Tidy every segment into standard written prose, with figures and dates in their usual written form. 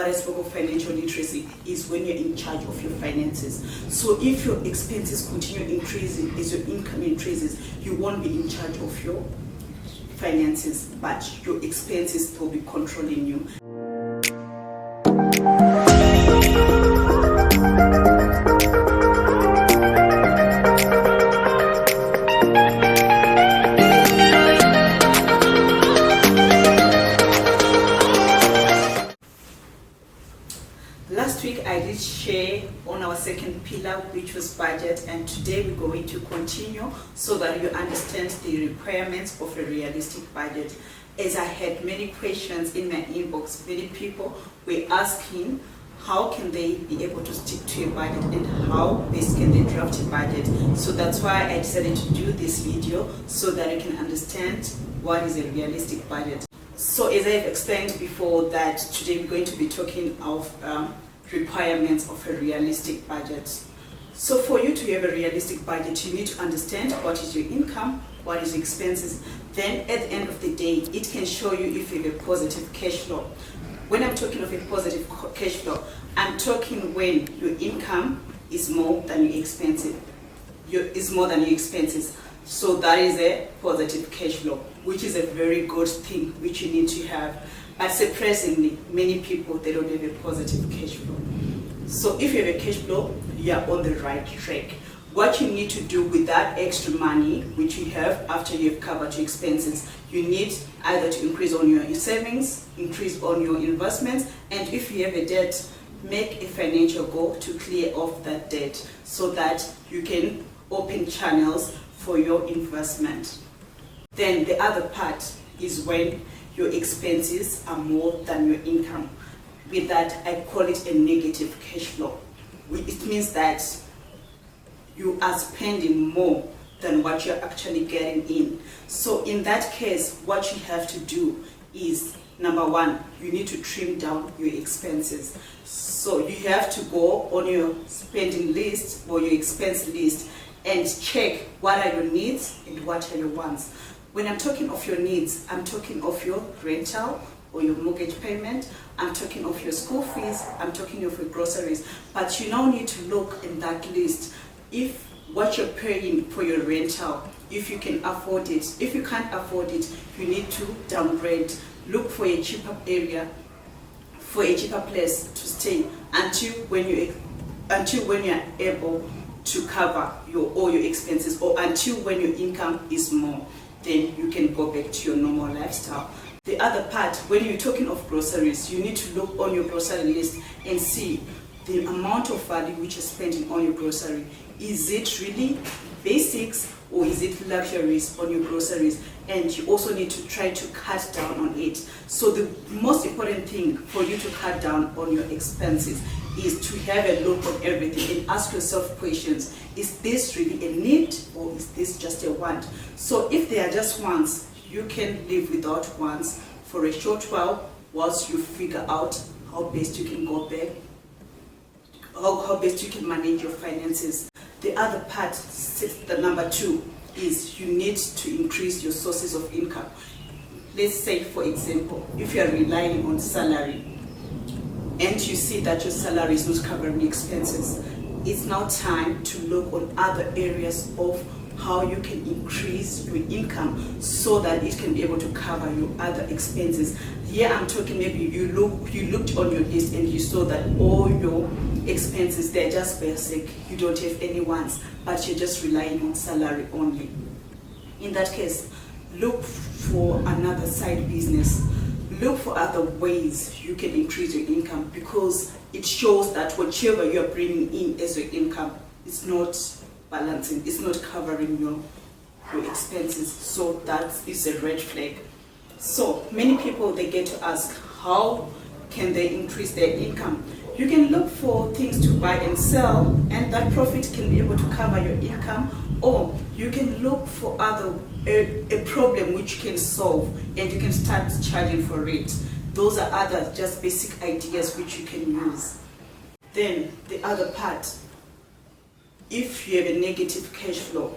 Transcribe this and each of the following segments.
what I spoke of financial literacy is when you're in charge of your finances. So if your expenses continue increasing as your income increases, you won't be in charge of your finances, but your expenses will be controlling you. Last week I did share on our second pillar, which was budget, and today we're going to continue so that you understand the requirements of a realistic budget. As I had many questions in my inbox, many people were asking how can they be able to stick to a budget and how best can they draft a budget. So that's why I decided to do this video so that you can understand what is a realistic budget. So as I've explained before, that today we're going to be talking of requirements of a realistic budget. So for you to have a realistic budget, you need to understand what is your income, what is your expenses. Then at the end of the day, it can show you if you have a positive cash flow. When I'm talking of a positive cash flow, I'm talking when your income is more than your expenses. So that is a positive cash flow, which is a very good thing which you need to have. But surprisingly, many people, they don't have a positive cash flow. So if you have a cash flow, you are on the right track. What you need to do with that extra money which you have after you have covered your expenses, you need either to increase on your savings, increase on your investments, and if you have a debt, make a financial goal to clear off that debt so that you can open channels for your investment. Then the other part is when your expenses are more than your income. With that, I call it a negative cash flow. It means that you are spending more than what you're actually getting in. So in that case, what you have to do is, number one, you need to trim down your expenses. So you have to go on your spending list or your expense list and check what are your needs and what are your wants. When I'm talking of your needs, I'm talking of your rental or your mortgage payment, I'm talking of your school fees, I'm talking of your groceries. But you now need to look in that list if what you're paying for your rental, if you can afford it. If you can't afford it, you need to downgrade. Look for a cheaper area, for a cheaper place to stay until when you're able to cover all your expenses, or until when your income is more, then you can go back to your normal lifestyle. The other part, when you're talking of groceries, you need to look on your grocery list and see the amount of value which you're spending on your grocery. Is it really basics or is it luxuries on your groceries? And you also need to try to cut down on it. So the most important thing for you to cut down on your expenses is to have a look on everything and ask yourself questions. Is this really a need or is this just a want? So if they are just wants, you can live without wants for a short while whilst you figure out how best you can go back, how best you can manage your finances. The other part, the number two, is you need to increase your sources of income. Let's say, for example, if you are relying on salary and you see that your salary is not covering expenses, it's now time to look on other areas of how you can increase your income so that it can be able to cover your other expenses. Here I'm talking, maybe you looked on your list and you saw that all your expenses, they're just basic, you don't have any wants, but you're just relying on salary only. In that case, look for another side business. Look for other ways you can increase your income, because it shows that whatever you're bringing in as your income is not balancing, it's not covering your expenses. So that is a red flag. So many people, they get to ask, how can they increase their income? You can look for things to buy and sell, and that profit can be able to cover your income, or you can look for a problem which you can solve and you can start charging for it. Those are other just basic ideas which you can use. Then the other part, if you have a negative cash flow,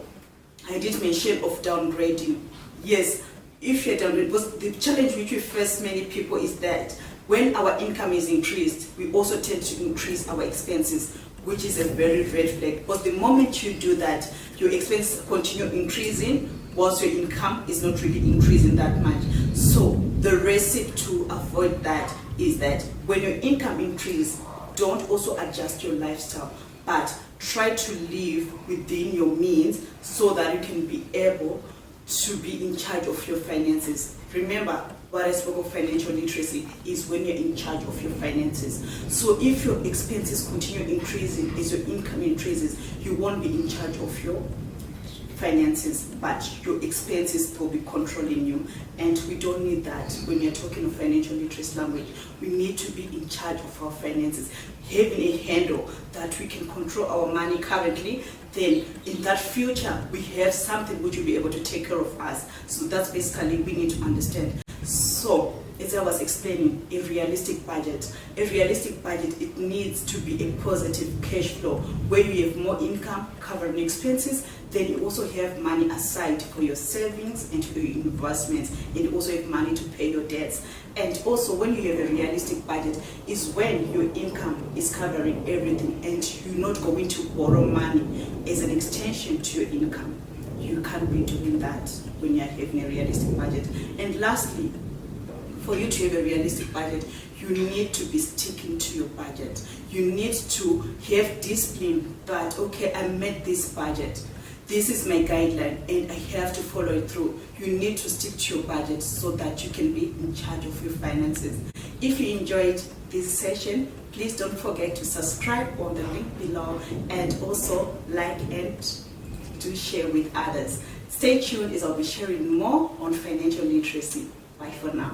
I did mention of downgrading. Yes, if you're downgrading, because the challenge which we face many people is that When our income is increased, we also tend to increase our expenses, which is a very red flag. But the moment you do that, your expenses continue increasing whilst your income is not really increasing that much. So the recipe to avoid that is that when your income increases, don't also adjust your lifestyle, but try to live within your means so that you can be able to be in charge of your finances. Remember, what I spoke of financial literacy is when you're in charge of your finances. So if your expenses continue increasing as your income increases, you won't be in charge of your finances, but your expenses will be controlling you. And we don't need that when you're talking of financial literacy language. We need to be in charge of our finances, having a handle that we can control our money currently. Then in that future, we have something which will be able to take care of us. So that's basically we need to understand. So as I was explaining, a realistic budget. A realistic budget, it needs to be a positive cash flow where you have more income covering expenses, then you also have money aside for your savings and for your investments, and you also have money to pay your debts. And also when you have a realistic budget is when your income is covering everything and you're not going to borrow money as an extension to your income. You can't be doing that when you're having a realistic budget. And lastly, for you to have a realistic budget, you need to be sticking to your budget. You need to have discipline that, okay, I met this budget. This is my guideline and I have to follow it through. You need to stick to your budget so that you can be in charge of your finances. If you enjoyed this session, please don't forget to subscribe on the link below and also like and do share with others. Stay tuned as I'll be sharing more on financial literacy. Bye for now.